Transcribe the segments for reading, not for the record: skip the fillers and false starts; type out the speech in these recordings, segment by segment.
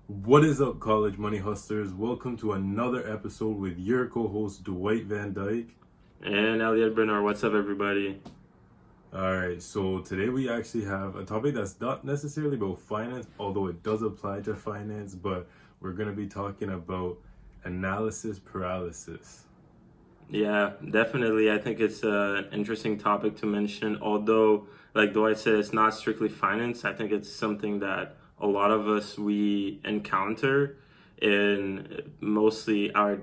What is up, college money hustlers? Welcome to another episode with your co-host Dwight Van Dyke. And Elliot Bernard, what's up, everybody? All right, so today we actually have a topic that's not necessarily about finance, although it does apply to finance, but we're going to be talking about analysis paralysis. Yeah, definitely. I think it's an interesting topic to mention. Although, like Dwight said, it's not strictly finance. I think it's something that a lot of us we encounter in mostly our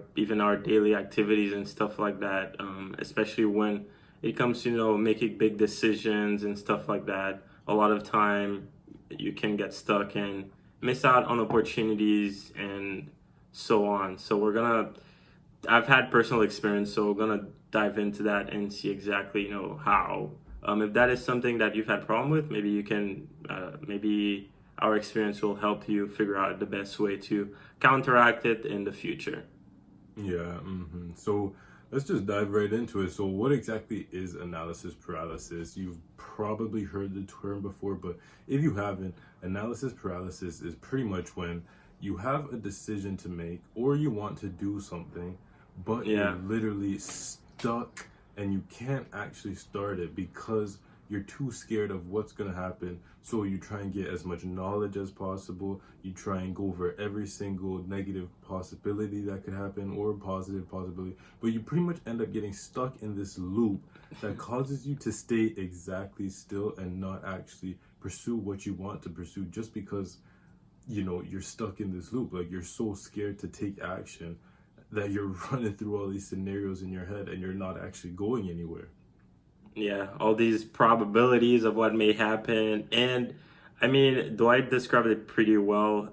daily activities and stuff like that. Especially when it comes to making big decisions and stuff like that. A lot of time you can get stuck and miss out on opportunities and so on. So I've had personal experience, so we're gonna dive into that and see exactly, how. If that is something that you've had problem with, maybe you can, maybe our experience will help you figure out the best way to counteract it in the future. Yeah, So let's just dive right into it. So what exactly is analysis paralysis? You've probably heard the term before, but if you haven't, analysis paralysis is pretty much when you have a decision to make or you want to do something, but Yeah. you're literally stuck and you can't actually start it because you're too scared of what's going to happen. So you try and get as much knowledge as possible. You try and go over every single negative possibility that could happen or positive possibility. But you pretty much end up getting stuck in this loop that causes you to stay exactly still and not actually pursue what you want to pursue just because, you're stuck in this loop. Like, you're so scared to take action that you're running through all these scenarios in your head and you're not actually going anywhere. Yeah, all these probabilities of what may happen. And I mean, Dwight described it pretty well.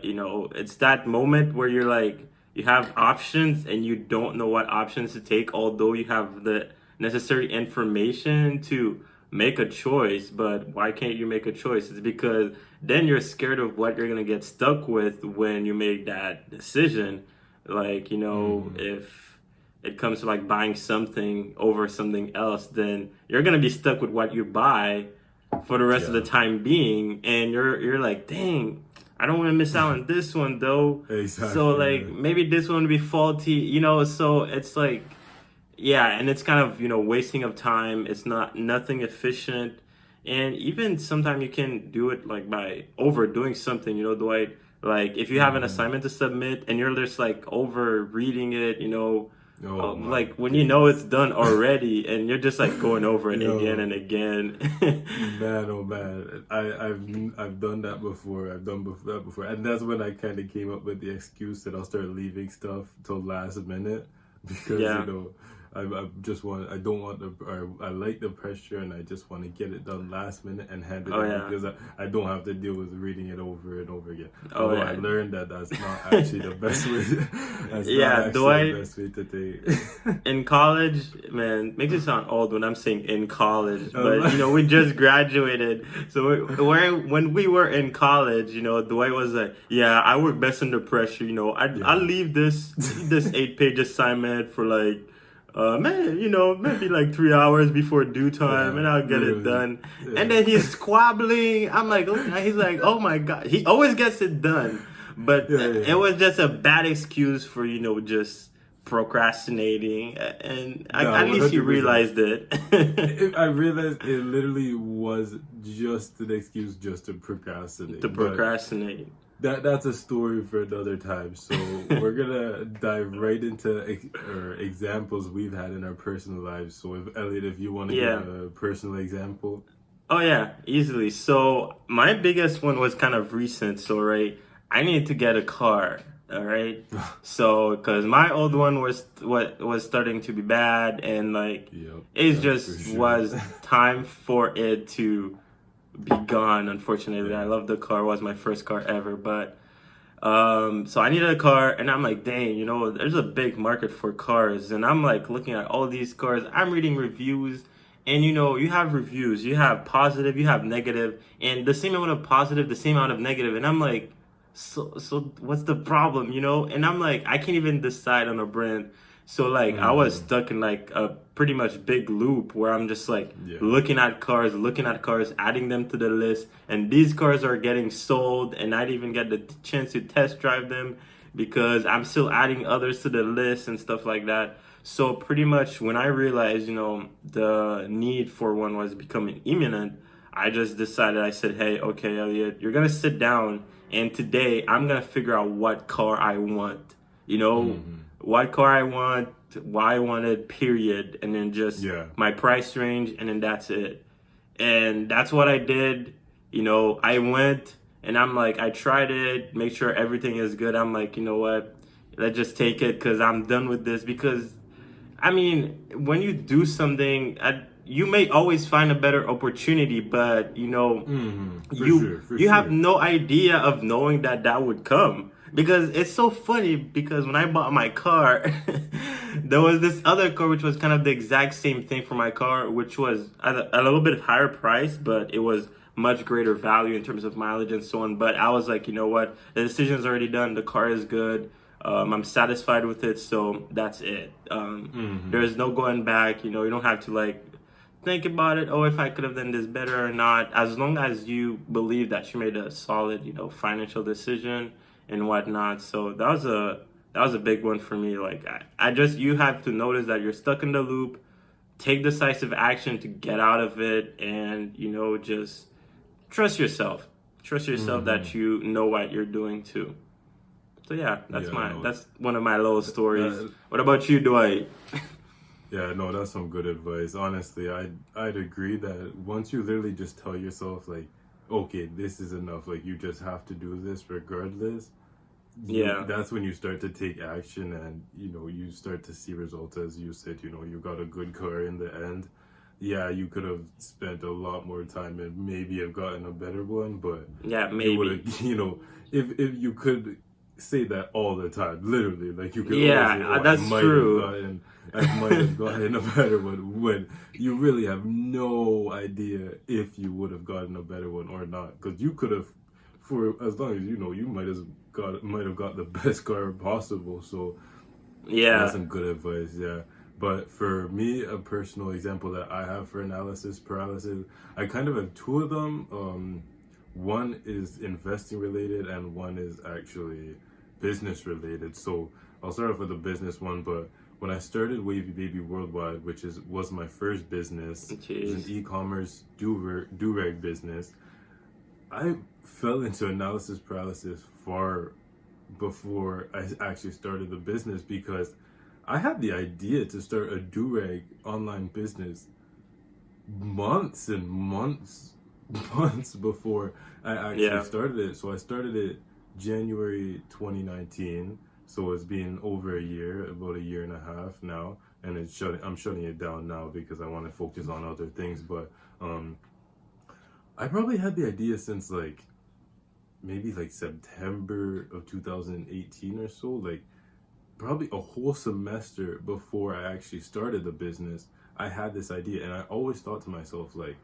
It's that moment where you're like, you have options and you don't know what options to take, although you have the necessary information to make a choice. But why can't you make a choice? It's because then you're scared of what you're going to get stuck with when you make that decision. Like, if it comes to like buying something over something else, then you're gonna be stuck with what you buy for the rest of the time being, and you're like, dang, I don't want to miss out on this one though. Exactly. So like maybe this one would be faulty, so it's like, yeah, and it's kind of wasting of time. It's nothing efficient, and even sometimes you can do it like by overdoing something, Dwight. Like if you have an assignment to submit and you're just like over reading it, like when it's done already and you're just like going over it again and again. Man, oh man, I've done that before. I've done that before, and that's when I kind of came up with the excuse that I'll start leaving stuff till last minute because I don't want I like the pressure and I just want to get it done last minute and hand it over because I don't have to deal with reading it over and over again. Although I learned that that's not actually the best way. That's not actually the best way to take. In college, man, makes it sound old when I'm saying in college, but we just graduated. So when we were in college, Dwight was like, "Yeah, I work best under pressure. I leave this 8-page assignment for like." Maybe like 3 hours before due time, and I'll get it done. Yeah. And then he's squabbling. I'm like, he's like, oh my God. He always gets it done. But it was just a bad excuse for, just procrastinating. And at least you realized it. I realized it literally was just an excuse just to procrastinate. That's a story for another time. So we're gonna dive right into examples we've had in our personal lives. So if you want to give a personal example. Oh yeah, easily. So my biggest one was kind of recent. So I needed to get a car. All right. So because my old one was starting to be bad, and like it just was time for it to be gone. Unfortunately, I love the car. It was my first car ever, but so I needed a car, and I'm like, dang, there's a big market for cars, and I'm like looking at all these cars. I'm reading reviews, and you have reviews, you have positive, you have negative, and the same amount of positive, the same amount of negative, and I'm like, so what's the problem, And I'm like, I can't even decide on a brand. So like I was Mm-hmm. stuck in like a pretty much big loop where I'm just like Yeah. looking at cars, adding them to the list, and these cars are getting sold, and I didn't even get the chance to test drive them because I'm still adding others to the list and stuff like that. So pretty much when I realized, the need for one was becoming imminent, I just decided, I said, hey, okay, Elliot, you're gonna sit down and today I'm gonna figure out what car I want. You know, Mm-hmm. what car I want, why I want it, period, and then just Yeah. my price range, and then that's it. And that's what I did. I went and I'm like, I tried it, make sure everything is good. I'm like, you know what? Let's just take it because I'm done with this. Because, I mean, when you do something, you may always find a better opportunity, but, Mm-hmm. For you sure. For you have sure. no idea of knowing that that would come because it's so funny because when I bought my car there was this other car which was kind of the exact same thing for my car, which was at a little bit higher price, but it was much greater value in terms of mileage and so on. But I was like, you know what, the decision's already done, the car is good, I'm satisfied with it, so that's it. Mm-hmm. There's no going back. You don't have to like think about it. Oh, if I could have done this better or not. As long as you believe that you made a solid, financial decision and whatnot. So that was a big one for me. Like I just you have to notice that you're stuck in the loop, take decisive action to get out of it, and just trust yourself. Trust yourself Mm-hmm. that you know what you're doing too. So yeah, Yeah. No. that's one of my little stories. That, What about you, Dwight? Yeah, no, that's some good advice. Honestly, I'd agree that once you literally just tell yourself like, okay, this is enough. Like you just have to do this regardless. Yeah. That's when you start to take action, and you start to see results. As you said, you got a good car in the end. Yeah, you could have spent a lot more time and maybe have gotten a better one, but Yeah, you would maybe. have, if you could say that all the time, literally, like you could always say, Yeah, "Oh, that's true. I might have gotten a better one," when you really have no idea if you would have gotten a better one or not, because you could have, for as long as you might have got the best car possible. So that's Yeah. some good advice, yeah. But for me, a personal example that I have for analysis paralysis, I kind of have two of them. One is investing related, and one is actually business related. So I'll start off with the business one. But when I started Wavy Baby Worldwide, which was my first business, it was an Jeez. e-commerce do-rag business. I fell into analysis paralysis far before I actually started the business because I had the idea to start a do-rag online business months and months, months before I actually Yeah. started it. So I started it January 2019. So it's been over a year, about a year and a half now, and I'm shutting it down now because I want to focus on other things. But I probably had the idea since like maybe like September of 2018 or so, like probably a whole semester before I actually started the business. I had this idea, and I always thought to myself like,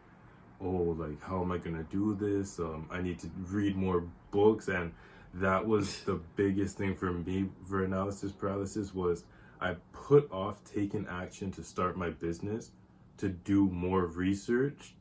oh, like how am I gonna do this? I need to read more books, and that was the biggest thing for me for analysis paralysis was I put off taking action to start my business to do more research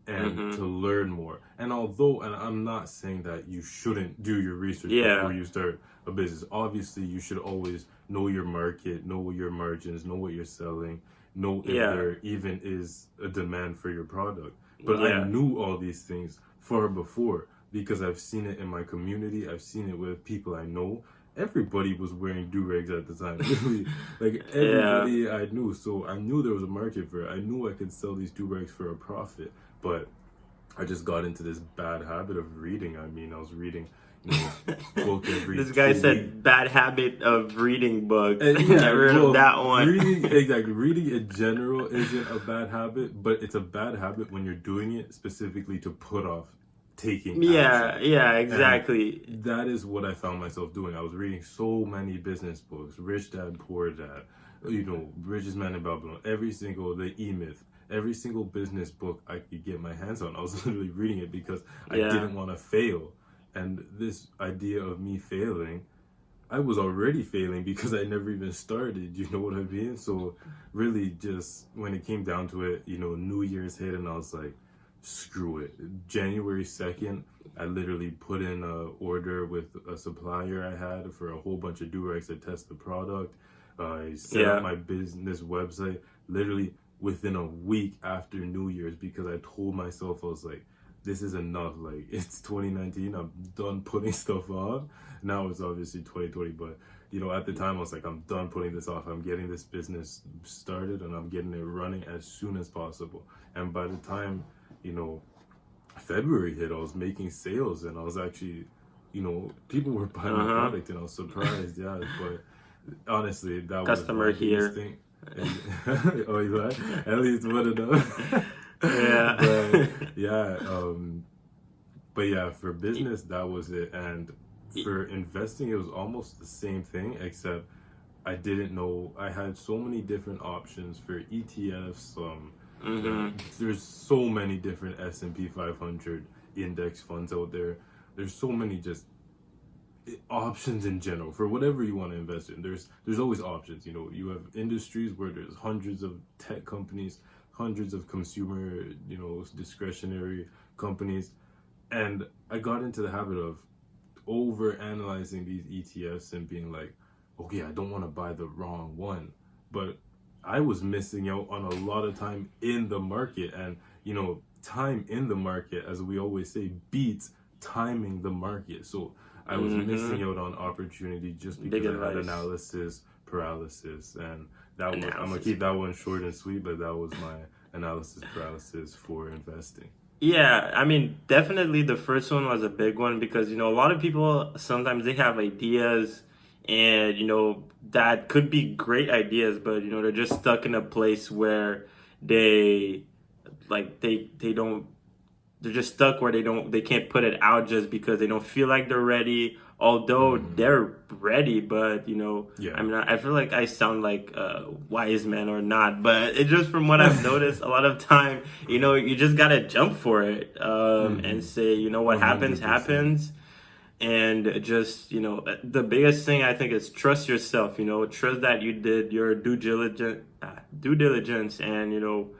and Mm-hmm. to learn more. And I'm not saying that you shouldn't do your research before Yeah. you start a business. Obviously, you should always know your market, know your margins, know what you're selling, know if Yeah. there even is a demand for your product. But I Yeah. knew all these things far before because I've seen it in my community, I've seen it with people I know. Everybody was wearing do-rags at the time. Literally, like Yeah. everybody I knew. So I knew there was a market for it. I knew I could sell these do-rags for a profit. But I just got into this bad habit of reading. I mean, I was reading, book every This guy 2 weeks. said bad habit of reading books. Yeah, Never heard of well, that one. reading in general isn't a bad habit, but it's a bad habit when you're doing it specifically to put off taking Yeah, action. yeah, And exactly. that is what I found myself doing. I was reading so many business books, Rich Dad, Poor Dad, Richest Man in Babylon, the E-Myth, every single business book I could get my hands on. I was literally reading it because I Yeah. didn't want to fail. And this idea of me failing, I was already failing because I never even started, you know what I mean? So really just when it came down to it, you know, New Year's hit and I was like, screw it. January 2nd, I literally put in a order with a supplier I had for a whole bunch of Durex to test the product. I set up my business website literally within a week after New Year's because I told myself, I was like, this is enough. Like, it's 2019. I'm done putting stuff off. Now it's obviously 2020, but you know, at the time I was like, I'm done putting this off. I'm getting this business started and I'm getting it running as soon as possible. And by the time, you know, February hit, I was making sales and I was actually, you know, people were buying my product and I was surprised. Yeah, but honestly, that customer was my here. biggest thing. And, oh, you like? At least one of them. Yeah. But yeah, for business, that was it. And for investing, it was almost the same thing, except I didn't know. I had so many different options for ETFs. There's so many different S&P 500 index funds out there. There's so many just options in general for whatever you want to invest in. There's always options. You know, you have industries where there's hundreds of tech companies, hundreds of consumer, you know, discretionary companies. And I got into the habit of over analyzing these ETFs and being like, okay, I don't want to buy the wrong one. But I was missing out on a lot of time in the market. And, you know, time in the market, as we always say, beats timing the market. So I was missing out on opportunity just because I had analysis paralysis. And that was, I'm going to keep that one short and sweet, but that was my analysis paralysis for investing. Yeah, I mean, definitely the first one was a big one because, you know, a lot of people sometimes they have ideas and, you know, that could be great ideas, but, you know, they're just stuck in a place where they don't, they're just stuck where they can't put it out just because they don't feel like they're ready, although they're ready. But, you know, I mean, I feel like I sound like a wise man or not, but it's just from what I've noticed a lot of time, you know, you just got to jump for it and say, you know, what 100%. happens. And just, you know, the biggest thing I think is trust yourself, you know, trust that you did your due diligence and, you know,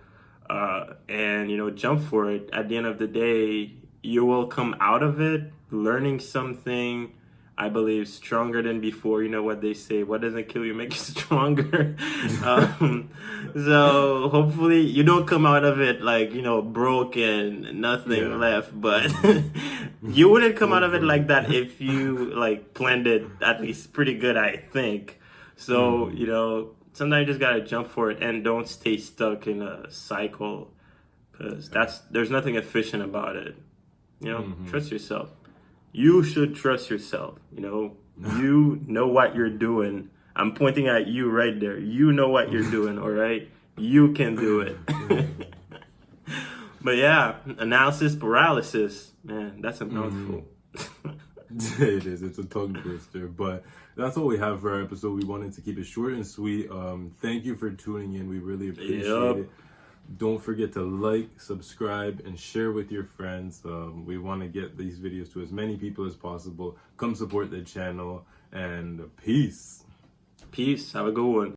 jump for it. At the end of the day, you will come out of it learning something, I believe, stronger than before. You know what they say, what doesn't kill you makes you stronger. So hopefully you don't come out of it like, you know, broke and nothing left, but you wouldn't come out of it like that if you like planned it at least pretty good, I think. So, you know, sometimes you just gotta jump for it and don't stay stuck in a cycle because there's nothing efficient about it. You know, trust yourself. You should trust yourself. You know what you're doing. I'm pointing at you right there. You know what you're doing, all right? You can do it. But yeah, analysis paralysis, man, that's a mouthful. It is. It's a tongue twister. But that's all we have for our episode. We wanted to keep it short and sweet. Thank you for tuning in. We really appreciate it. Don't forget to like, subscribe, and share with your friends. We want to get these videos to as many people as possible. Come support the channel. And peace. Peace. Have a good one.